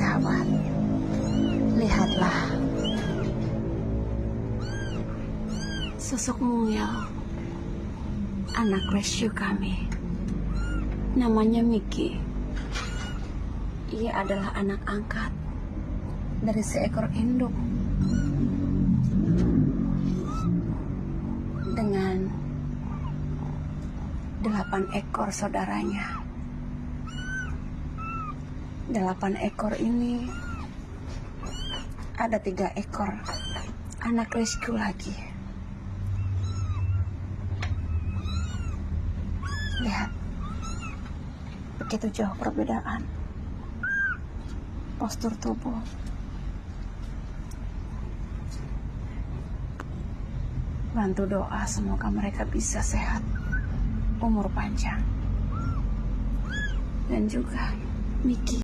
sahabat, lihatlah sosok mungil anak rescue kami. Namanya Miki. Ia adalah anak angkat dari seekor induk dengan 8 ekor saudaranya. 8 ekor ini ada 3 ekor anak rescue lagi. Lihat, begitu jauh perbedaan postur tubuh. Bantu doa semoga mereka bisa sehat, umur panjang, dan juga Miki.